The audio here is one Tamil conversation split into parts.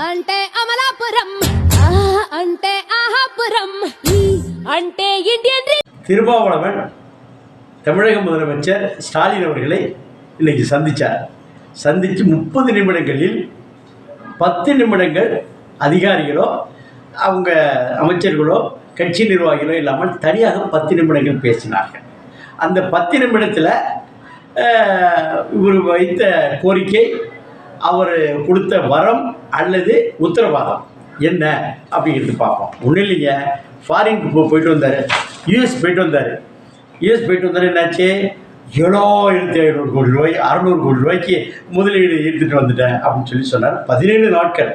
అంటే అమలాపురం అంటే ఆహాపురం అంటే ఇండియన్. திருமாவளவன் தமிழக முதலமைச்சர் ஸ்டாலின் அவர்களை இன்னைக்கு சந்தித்தார். சந்தித்து 30 நிமிடங்களில் 10 நிமிடங்கள் அதிகாரிகளோ அவங்க அமைச்சர்களோ கட்சி நிர்வாகிகளோ இல்லாமல் தனியாக 10 நிமிடங்கள் பேசினார்கள். அந்த 10 நிமிடத்தில் இவர் வைத்த கோரிக்கை, அவர் கொடுத்த வரம் அல்லது உத்தரவாதம் என்ன அப்படிங்கிறது பார்ப்போம். ஒன்றும் இல்லைங்க, ஃபாரினுக்கு போயிட்டு வந்தார், யூஎஸ் போயிட்டு வந்தார். என்னாச்சு, 7500 கோடி ரூபாய் 600 கோடி ரூபாய்க்கு முதலீடு எடுத்துகிட்டு வந்துட்டேன் அப்படின்னு சொன்னார். 17 நாட்கள்.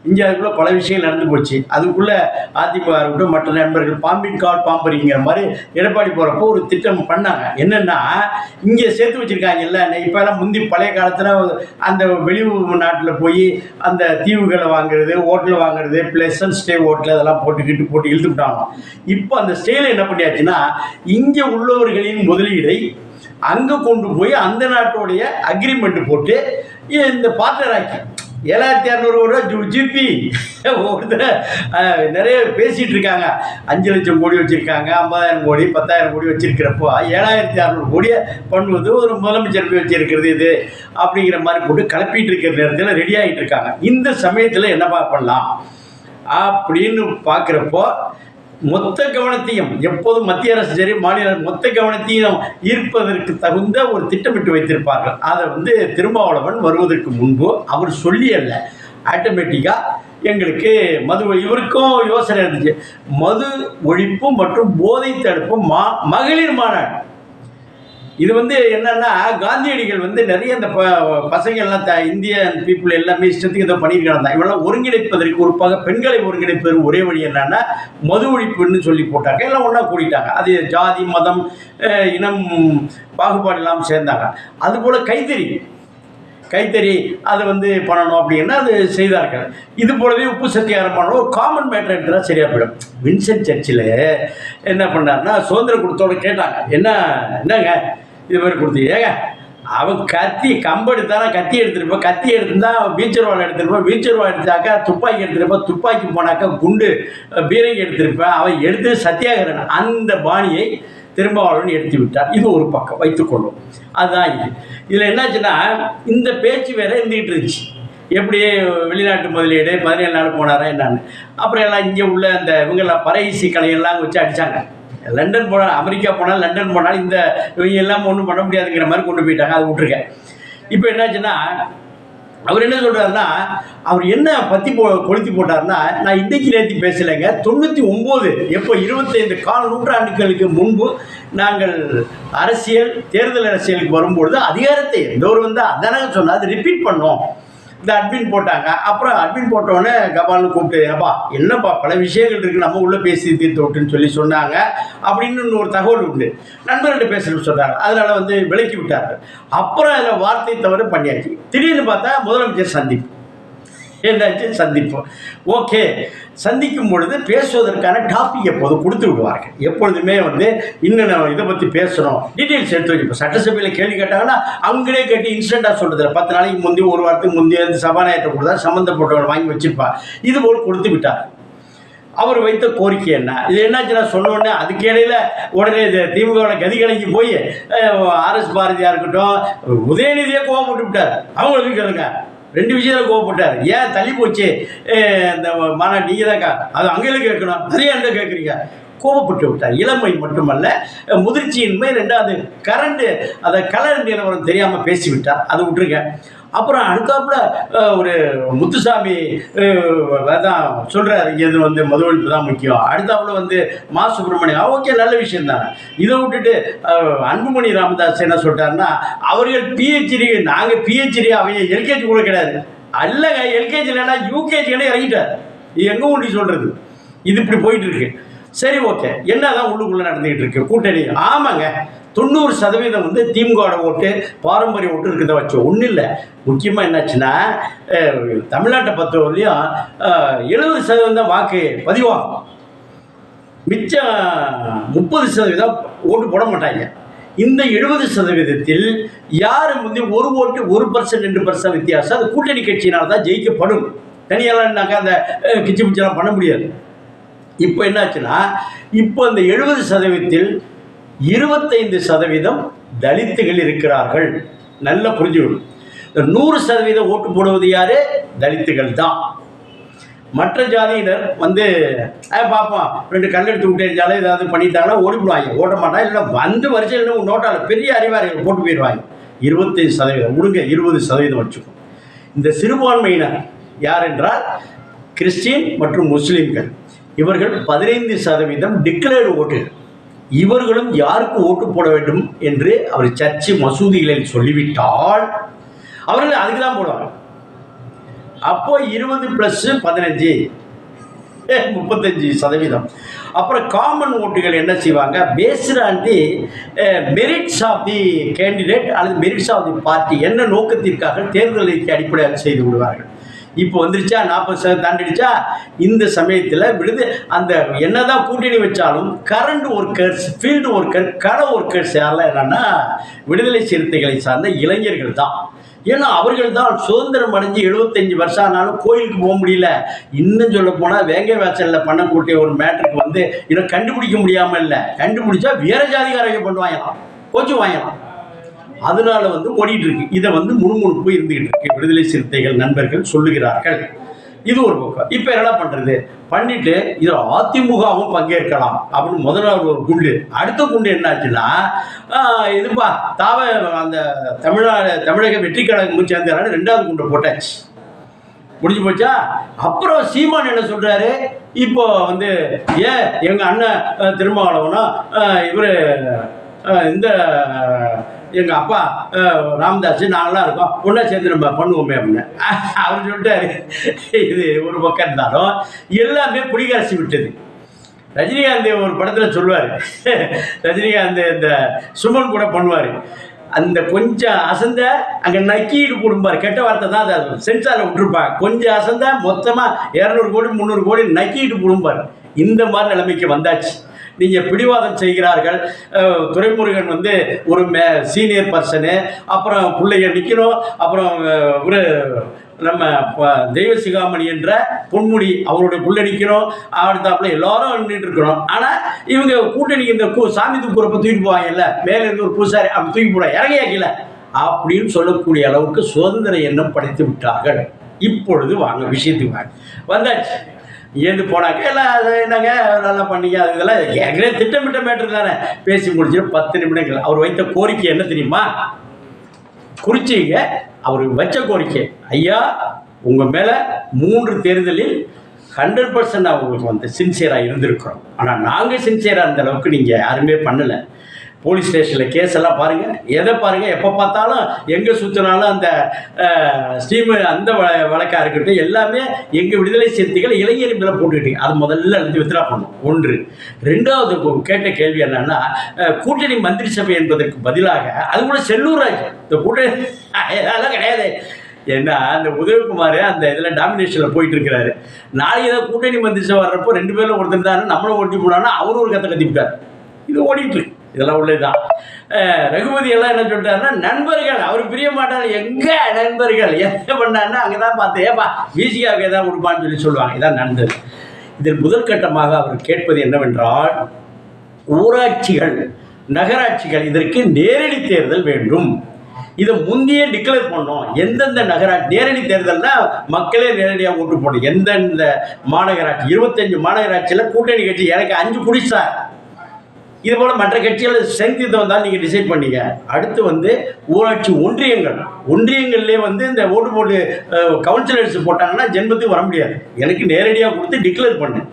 இங்கே அதுக்குள்ளே பல விஷயங்கள் நடந்து போச்சு. அதுக்குள்ளே அதிமுக இருக்கட்டும் மற்ற நண்பர்கள் பாம்பின் கால் பாம்பரிங்கிற மாதிரி எடப்பாடி போகிறப்போ ஒரு திட்டம் பண்ணாங்க. என்னென்னா, இங்கே சேர்த்து வச்சுருக்காங்கல்ல, இப்போலாம் முந்தி பழைய காலத்தில் அந்த வெளியூர் நாட்டில் போய் அந்த தீவுகளை வாங்குறது, ஹோட்டல் வாங்குறது, ப்ளசன்ட் ஸ்டே ஹோட்டல் அதெல்லாம் போட்டு இழுத்துக்கிட்டாங்க. இப்போ அந்த ஸ்டேயில் என்ன பண்ணியாச்சுன்னா, இங்கே உள்ளவர்களின் முதலீடை அங்கே கொண்டு போய் அந்த நாட்டோடைய அக்ரிமெண்ட் போட்டு இந்த பார்ட்னர் ஆக்கி 7600 ரூபா ஜிபி ஒருத்தர் நிறைய பேசிகிட்டு இருக்காங்க. 5 லட்சம் கோடி வச்சுருக்காங்க, 50,000 கோடி 10,000 கோடி வச்சுருக்கிறப்போ 7600 கோடியை பண்ணுவது ஒரு முதலமைச்சர் வச்சுருக்கிறது இது அப்படிங்கிற மாதிரி போட்டு கிளப்பிட்டு இருக்கிற நேரத்தில் ரெடி ஆகிட்டு இருக்காங்க. இந்த சமயத்தில் என்னப்பா பண்ணலாம் அப்படின்னு பார்க்குறப்போ மொத்த கவனத்தையும், எப்போதும் மத்திய அரசு சரி மாநில மொத்த கவனத்தையும் ஈர்ப்பதற்கு தகுந்த ஒரு திட்டமிட்டு வைத்திருப்பார்கள். அதை திருமாவளவன் வருவதற்கு முன்பு அவர் சொல்லி அல்ல, ஆட்டோமேட்டிக்காக எங்களுக்கு இவருக்கும் யோசனை இருந்துச்சு. மது ஒழிப்பு மற்றும் போதை தடுப்பு மகளிர் மாநாடு. இது என்னன்னா, காந்தியடிகள் நிறைய இந்த பசங்கள்லாம் இந்தியன் பீப்புள் எல்லாமே இஷ்டத்துக்கு இதை பண்ணியிருக்காங்க தான். இவெல்லாம் ஒருங்கிணைப்பதற்கு ஒரு பெண்களை ஒருங்கிணைப்பதற்கு ஒரே வழி என்னன்னா மது ஒழிப்புன்னு சொல்லி போட்டாங்க. எல்லாம் ஒன்றா கூடிட்டாங்க. அது ஜாதி மதம் இனம் பாகுபாடு இல்லாமல் சேர்ந்தாங்க. அதுபோல் கைத்தறி அதை பண்ணணும் அப்படின்னா அது செய்தார்கள். இது போலவே உப்பு சத்தியாரம் பண்ணணும், ஒரு காமன் மேட்டர் எடுத்துனா சரியாக போயிடும். வின்சென்ட் சர்ச்சில் என்ன பண்ணார்னா, சுதந்திரம் கொடுத்தோட கேட்டாங்க, என்னங்க இது மாதிரி கொடுத்தீங்க, ஏங்க அவன் கம்பு எடுத்தானா கத்தி எடுத்துருப்போம், கத்தி எடுத்துருந்தா வீச்சர் வாழை எடுத்துருப்போம், வீச்சர் வாழை எடுத்தாக்கா துப்பாக்கி எடுத்துருப்போம், துப்பாக்கி போனாக்கா குண்டு பீரங்கி எடுத்திருப்பேன், அவன் எடுத்து சத்தியாகிரன் அந்த பாணியை திருமாவளவன் எடுத்து விட்டார். இது ஒரு பக்கம் வைத்துக்கொள்ளும். அதுதான் இதில் என்னாச்சுன்னா, இந்த பேச்சு வேற இருந்துகிட்டு இருந்துச்சு. எப்படி வெளிநாட்டு முதலீடு 17 நாள் போனாரா என்னான்னு. அப்புறம் எல்லாம் இங்கே உள்ள அந்த இவங்கெல்லாம் பறையிசி கலையெல்லாம் வச்சு அடித்தாங்க. லண்டன் போனால், அமெரிக்கா போனால், லண்டன் போனாலும் இந்த இவங்க எல்லாம் ஒன்றும் பண்ண முடியாதுங்கிற மாதிரி கொண்டு போயிட்டாங்க. அதை விட்டுருக்கேன். இப்போ என்னாச்சுன்னா, அவர் என்ன சொல்கிறாருன்னா, அவர் என்ன பற்றி கொளுத்தி போட்டார்னா, நான் இன்றைக்கு நேற்று பேசலைங்க, 99 எப்போ 25 கால நூற்றாண்டுகளுக்கு முன்பு நாங்கள் தேர்தல் அரசியலுக்கு வரும்பொழுது அதிகாரத்தை எந்தோர் அதானங்க சொன்னால் அது ரிப்பீட் பண்ணோம். இந்த அட்மின் போட்டாங்க. அப்புறம் அட்மின் போட்டோடனே கபால்னு கூப்பிட்டு, அப்பா என்னப்பா பல விஷயங்கள் இருக்குது, நம்ம உள்ளே பேசி தீர்த்து விட்டுன்னு சொன்னாங்க அப்படின்னு ஒரு தகவல் உண்டு. நண்பர்கள்ட்ட பேசுன்னு சொன்னாங்க. அதனால் விலக்கி விட்டார்கள். அப்புறம் அதில் வார்த்தை தவிர பண்ணியாச்சு. திடீர்னு பார்த்தா முதலமைச்சர் சந்திப்பு. என்னாச்சு, சந்திப்பு. ஓகே, சந்திக்கும் பொழுது பேசுவதற்கான டாபிக் எப்போதும் கொடுத்து விடுவார்கள். எப்பொழுதுமே இன்னும் இதை பற்றி பேசணும், டீட்டெயில்ஸ் எடுத்து வச்சு. இப்போ சட்டசபையில் கேள்வி கேட்டாங்கன்னா அவங்களே கேட்டு இன்ஸ்டண்ட்டாக சொல்கிறதில்ல. 10 நாளைக்கு முந்தைய, ஒரு வாரத்துக்கு முந்தைய சபாநாயகத்தை கொடுத்தா சம்மந்தப்பட்டவர்கள் வாங்கி வச்சுருப்பார். இது போல் கொடுத்து விட்டார். அவர் வைத்த கோரிக்கை என்ன, இது என்னாச்சுன்னா சொன்னோடனே அதுக்கு இடையில் உடனே திமுகவோட கதிகலைக்கு போய் ஆர்எஸ் பாரதியாக இருக்கட்டும், உதயநிதியை கோவப்பட்டு விட்டார். அவங்களுக்கு கேளுங்க, 2 விஷயத்தில் கோவப்பட்டார். ஏன் தள்ளி போச்சு இந்த மாநாடு, நீங்கள் தான்க்கா அது அங்கேயும் கேட்கணும், நிறைய என்ன கேட்குறீங்க, கோபப்பட்டு விட்டார். இளமை மட்டுமல்ல, முதிர்ச்சியின்மை, 2வது அதை கலர் நிலவரம் தெரியாமல் பேசிவிட்டார். அதை விட்டுருங்க. அப்புறம் அடுத்தாப்புல ஒரு முத்துசாமி தான் சொல்கிறார், இது மது ஒழிப்பு தான் முக்கியம். அடுத்தாப்புல மா சுப்பிரமணியம், ஓகே நல்ல விஷயம் தானே. இதை விட்டுட்டு அன்புமணி ராமதாஸ் என்ன சொல்லிட்டாருன்னா, அவர்கள் பிஹெச்டி, நாங்கள் பிஹெச்டி, அவங்க எல்கேஜி கூட கிடையாது. அல்லங்க, எல்கேஜி இல்லைன்னா யூகேஜின்னு இறங்கிட்டார். இது எங்கே ஒண்டி சொல்கிறது. இது இப்படி போயிட்டு இருக்கு. சரி, ஓகே, என்னதான் உள்ளுக்குள்ளே நடந்துக்கிட்டு இருக்கு கூட்டணி. ஆமாங்க, 90% திமுக ஓட்டு, பாரம்பரிய ஓட்டு இருக்கிறத வச்சு ஒன்றும் இல்லை. முக்கியமாக என்னாச்சுன்னா, தமிழ்நாட்டை பொறுத்தவரையிலையும் 70% வாக்கு பதிவாகும். மிச்சம் 30% ஓட்டு போட மாட்டாங்க. இந்த 70%த்தில் யார் ஒரு ஓட்டு 1% 2% வித்தியாசம் அது கூட்டணி கட்சியினால் தான் ஜெயிக்கப்படும். தனியாளான்னாக்கா அந்த கிச்சு பிச்செல்லாம் பண்ண முடியாது. இப்போ என்னாச்சுன்னா, இப்போ இந்த 70%த்தில் 25% தலித்துகள் இருக்கிறார்கள். நல்லா புரிஞ்சுக்கணும். இந்த 100% ஓட்டு போடுவது யாரு? தலித்துகள் தான். மற்ற ஜாதியினர் வந்து பார்ப்போம், 2 கல்லெடுத்து விட்டேஞ்சாலும் ஏதாவது பண்ணிட்டாங்கன்னா ஓடிவிடுவாங்க, ஓட மாட்டாங்க. இல்லை வந்து வரிசையில் நோட்டால் பெரிய அறிவாரிகள் போட்டு போயிடுவாங்க. 25% விடுங்க, 20% வச்சுக்கோம். இந்த சிறுபான்மையினர் யார் என்றால் கிறிஸ்டின் மற்றும் முஸ்லீம்கள். இவர்கள் 15% டிக்ளேர்டு ஓட்டுகள். இவர்களும் யாருக்கு ஓட்டு போட வேண்டும் என்று அவர் சர்ச்சு மசூதிகளில் சொல்லிவிட்டால் அவர்கள் அதுக்கு தான் போடுவாங்க. அப்போ 20 + 15 35%. அப்புறம் காமன் ஓட்டுகள் என்ன செய்வாங்க? Based on the merits of the candidate அல்லது மெரிட்ஸ் ஆஃப் தி பார்ட்டி, என்ன நோக்கத்திற்காக தேர்தலை அடிப்படையாக செய்து விடுவார்கள். இப்போ வந்துருச்சா 40% தாண்டிடுச்சா? இந்த சமயத்தில் அந்த என்னதான் கூட்டணி வச்சாலும் கரண்ட் ஒர்க்கர்ஸ், ஃபீல்டு ஒர்க்கர், கள ஒர்க்கர்ஸ் யாரெல்லாம் என்னன்னா விடுதலை சிறுத்தைகளை சார்ந்த இளைஞர்கள் தான். ஏன்னா அவர்கள் தான் சுதந்திரம் அடைஞ்சு 75 வருஷம் ஆனாலும் கோயிலுக்கு போக முடியல. இன்னும் சொல்ல போனால் வேங்கை வாசலில் பண்ணக்கூடிய ஒரு மேட்டருக்கு வந்து இன்னும் கண்டுபிடிக்க முடியாமல் இல்லை, கண்டுபிடிச்சா வேற ஜாதிகாரங்க பண்ணுவாங்களாம், கொஞ்சம் வாங்கலாம். அதனால வந்து ஓடிட்டு இருக்கு. இதை வந்து முணுமுணுப்பு இருந்துகிட்டு இருக்கு, விடுதலை சிறுத்தைகள் நண்பர்கள் சொல்லுகிறார்கள். இது ஒரு பக்கம். இப்போ என்ன பண்ணுறது? பண்ணிட்டு இதில் அதிமுகவும் பங்கேற்கலாம் அப்படின்னு முதலாவது ஒரு குண்டு. அடுத்த குண்டு என்னாச்சுன்னா, இதுப்பா அந்த தமிழக வெற்றி கழகம் சேர்ந்தாலும் 2வது குண்டை போட்டாச்சு, முடிஞ்சு போச்சா. அப்புறம் சீமான் என்ன சொல்றாரு? இப்போ வந்து ஏன் எங்க அண்ணன் திருமாவளவனா இவர் இந்த எங்கள் அப்பா ராமதாஸ் நாங்களாம் இருக்கோம், ஒன்றா சேர்ந்து நம்ம பண்ணுவோமே அப்படின்னு அவர் சொல்லிட்டாரு. இது ஒரு பக்கம் இருந்தாலும் எல்லாமே புலிகரசி விட்டது. ரஜினிகாந்த் ஒரு படத்தில் சொல்லுவார், ரஜினிகாந்த் இந்த சுமன் கூட பண்ணுவார், அந்த கொஞ்சம் அசந்த அங்கே நக்கீடு போடும்பார், கெட்ட வார்த்தை தான், அதை சென்சாரில் விட்டுருப்பாங்க. கொஞ்சம் அசந்த மொத்தமாக 200 கோடி 300 கோடி நக்கீடு போடும்பார். இந்த மாதிரி நிலைமைக்கு வந்தாச்சு. நீங்கள் பிடிவாதம் செய்கிறார்கள். துரைமுருகன் வந்து ஒரு சீனியர் பர்சனு, அப்புறம் பிள்ளைங்க நிற்கணும், அப்புறம் ஒரு நம்ம தெய்வ சிகாமணி என்ற பொன்முடி அவருடைய புள்ள நிற்கணும், அடுத்தாப்புல எல்லாரும் நின்றுட்டு இருக்கிறோம். ஆனால் இவங்க கூட்டணிக்கு இந்த சாமி தூக்குறப்ப தூக்கிட்டு போவாங்கல்ல, மேலே இருந்து ஒரு பூசாரி அப்படி தூக்கி போட இறங்கியாக்கல அப்படின்னு சொல்லக்கூடிய அளவுக்கு சுதந்திர எண்ணம் படைத்து விட்டார்கள். இப்பொழுது வாங்க விஷயத்துக்கு வாங்க வந்தாச்சு. ஏந்து போனாக்க எல்லாம் என்னங்க நல்லா பண்ணிக்க, அது இதெல்லாம் ஏற்கனவே திட்டமிட்ட மேட்டர் தானே. பேசி முடிச்சுட்டு 10 நிமிடங்கள். அவர் வைத்த கோரிக்கை என்ன தெரியுமா? குறிச்சிங்க, அவர் வச்ச கோரிக்கை, ஐயா உங்கள் மேலே 3 தேர்தலில் 100% அவங்களுக்கு வந்து சின்சியராக இருந்திருக்கிறோம். ஆனால் நாங்கள் சின்சியராக இருந்த அளவுக்கு நீங்கள் யாருமே பண்ணலை. போலீஸ் ஸ்டேஷனில் கேஸ் எல்லாம் பாருங்கள், எதை பாருங்கள், எப்போ பார்த்தாலும் எங்கே சுற்றினாலும் அந்த ஸ்டீமு அந்த வழக்காக இருக்கட்டும், எல்லாமே எங்கள் விடுதலை சிறுத்தைகள் இளைஞர் மேலே போட்டுக்கிட்டீங்க. அது முதல்ல எழுதி வித்ரா பண்ணணும். 1. 2வது கேட்ட கேள்வி என்னன்னா, கூட்டணி மந்திரி சபை என்பதற்கு பதிலாக அது கூட செல்லூர் ராஜ் இந்த கூட்டணி அதெல்லாம் கிடையாது. ஏன்னா அந்த உதயகுமார் அந்த இதில் டாமினேஷனில் போயிட்டு இருக்கிறாரு. நாளைக்கு ஏதாவது கூட்டணி மந்திரி சபை வர்றப்போ 2 பேரில் ஒருத்தர் தான் நம்மளும் ஓட்டி போனான்னா அவரும் ஒரு கத்தை கத்திவிட்டார். இது ஓடிட்டு இதெல்லாம் உள்ளதுதான். ரகுபதி எல்லாம் என்ன சொல்லிட்டாருன்னா, நண்பர்கள் அவர் பிரிய மாட்டார், எங்க நண்பர்கள் என்ன பண்ணாருன்னா அங்கே தான் பார்த்து ஏப்பா பிசிஆவுக்கு எதாவது கொடுப்பான்னு சொல்லுவாங்க. இதான் நடந்தது. இதில் முதல் கட்டமாக அவர் கேட்பது என்னவென்றால், ஊராட்சிகள் நகராட்சிகள் இதற்கு நேரடி தேர்தல் வேண்டும். இதை முந்தையே டிக்ளேர் பண்ணோம். எந்தெந்த நகராட்சி நேரடி தேர்தல்னா மக்களே நேரடியாக ஓட்டு போடணும். எந்தெந்த மாநகராட்சி 25 மாநகராட்சியில் கூட்டணி கட்சி எனக்கு 5 பிடிச்சா, இது போல் மற்ற கட்சிகள் ஸ்ட்ரென்த் வந்தால் நீங்கள் டிசைட் பண்ணிங்க. அடுத்து வந்து ஊராட்சி ஒன்றியங்கள்லேயே வந்து இந்த ஓட்டு போட்டு கவுன்சிலர்ஸ் போட்டாங்கன்னா ஜென்மத்துக்கு வர முடியாது. எனக்கு நேரடியாக கொடுத்து டிக்ளேர் பண்ணு.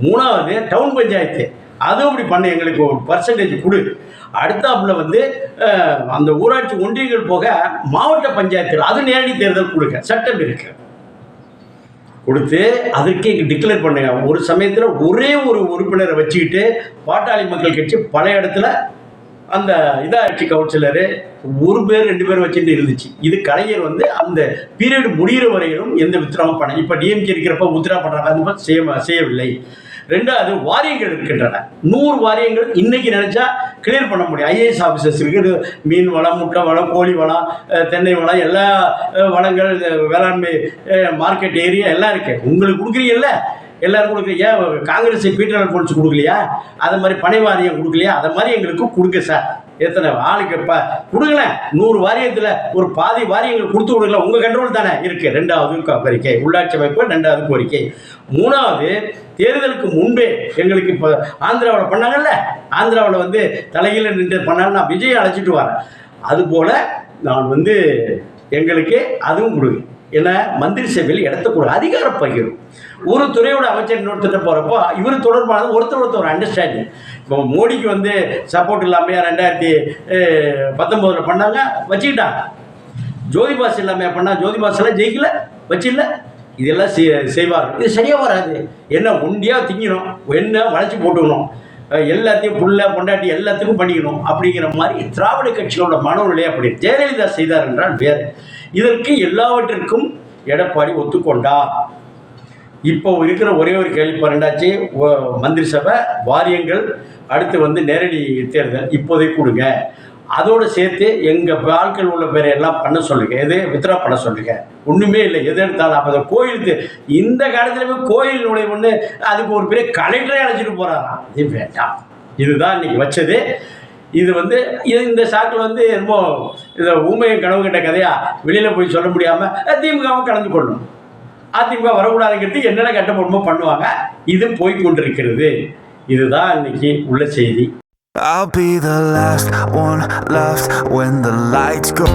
3வது டவுன் பஞ்சாயத்து, அதுவும் இப்படி பண்ண, எங்களுக்கு ஒரு பர்சன்டேஜ் கொடு. அடுத்தாப்புல வந்து அந்த ஊராட்சி ஒன்றியங்கள் போக மாவட்ட பஞ்சாயத்துகள் அது நேரடி தேர்தல் கொடுக்க சட்டம் இருக்கு, கொடுத்து அதற்கு இங்கே டிக்ளேர் பண்ணுங்க. ஒரு சமயத்தில் ஒரே ஒரு உறுப்பினரை வச்சுக்கிட்டு பாட்டாளி மக்கள் கட்சி பல இடத்துல அந்த இதாட்சி கவுன்சிலரு 1 பேர் 2 பேர் வச்சுட்டு இருந்துச்சு. இது கலைஞர் வந்து அந்த பீரியட் முடிகிற வரையிலும் எந்த வித்ராவும் பண்ண. இப்போ டிஎம்கே இருக்கிறப்ப வித்ரா பண்ணுறாங்க, அது மாதிரி செய்யவில்லை. ரெண்டாவது வாரியங்கள் இருக்கின்றன. 100 வாரியங்கள் இன்னைக்கு நினைச்சா கிளியர் பண்ண முடியும். ஐஏஎஸ் ஆஃபீஸர்ஸ் இருக்குது. மீன் வளம், முட்டை வளம், கோழி வளம், தென்னை வளம், எல்லா வளங்கள், வேளாண்மை, மார்க்கெட் ஏரியா எல்லாம் இருக்கு. உங்களுக்கு கொடுக்குறீங்கல்ல, எல்லாரும் கொடுக்குறீங்க. ஏன் காங்கிரஸ் பீட்டர் அல்போன்ஸ் கொடுக்கலையா? அது மாதிரி பனை வாரியம் கொடுக்கலையா? அதை மாதிரி எங்களுக்கு கொடுங்க சார். எத்தனை ஆளுக்கு கொடுங்களேன். 100 வாரியத்தில் ஒரு பாதி வாரியங்கள் கொடுத்து கொடுக்கல. உங்கள் கண்ட்ரோல் தானே இருக்குது. 2வது கோரிக்கை உள்ளாட்சி அமைப்பு. 2வது கோரிக்கை. 3வது தேர்தலுக்கு முன்பே எங்களுக்கு இப்போ ஆந்திராவில் பண்ணாங்கல்ல, ஆந்திராவில் வந்து தலையில் நின்று பண்ணாலும் நான் விஜயை அழைச்சிட்டு வரேன். அதுபோல் நான் வந்து எங்களுக்கு அதுவும் கொடுங்க. ஏன்னா மந்திரி சபையில் இடத்த கூட அதிகார பகிரும். ஒரு துறையோட அமைச்சர் இன்னொருத்தட்ட போகிறப்போ இவர் தொடர்பானது ஒருத்தர் அண்டர்ஸ்டாண்டிங். இப்போ மோடிக்கு வந்து சப்போர்ட் இல்லாமையா 2019 பண்ணாங்க, வச்சுக்கிட்டாங்க. ஜோதிபாஸ் இல்லாமையா பண்ணால், ஜோதிபாஸ் எல்லாம் ஜெயிக்கல, வச்சில்ல. இதெல்லாம் செய்வார்கள். இது சரியாக வராது. என்ன ஒண்டியாக திங்கணும், என்ன வளைச்சி போட்டுக்கணும், எல்லாத்தையும் புள்ள பொண்டாட்டி எல்லாத்துக்கும் பண்ணிக்கணும் அப்படிங்கிற மாதிரி திராவிட கட்சிகளோட மனநிலையே அப்படி. ஜெயலலிதா செய்தார் என்றால் வேறு. இதற்கு எல்லாவற்றிற்கும் எடப்பாடி ஒத்துக்கொண்டார். இப்போ இருக்கிற ஒரே ஒரு கேள்வி பன்னெண்டாச்சு, மந்திரி சபை, வாரியங்கள், அடுத்து வந்து நேரடி தேர்தல் இப்போதைக்கு கொடுங்க. அதோடு சேர்த்து எங்கள் ஆட்கள் உள்ள பேரை எல்லாம் பண்ண சொல்லுங்க. எது வித்ரா பண்ண சொல்லுங்க. ஒன்றுமே இல்லை, எது எடுத்தாலும். அப்போ கோயிலுக்கு இந்த காலத்தில் போய் கோயில் நுழைவுன்னு அதுக்கு ஒரு பெரிய கலெக்டரே அழைச்சிட்டு போகிறாராம். இது வேண்டாம். இதுதான் இன்னைக்கு வச்சது. இது வந்து இந்த சாக்கில் வந்து ரொம்ப இதை ஊமையும் கனவு கட்ட கதையாக வெளியில் போய் சொல்ல முடியாமல் திமுகவும் கலந்து கொள்ளணும். அதிமுக வரக்கூடாதுங்கிறதுக்கு என்னென்ன கட்ட போடுமோ பண்ணுவாங்க. இது போய்கொண்டிருக்கிறது. இதுதான் இன்னைக்கு உள்ள செய்தி. I'll be the last one left when the lights go.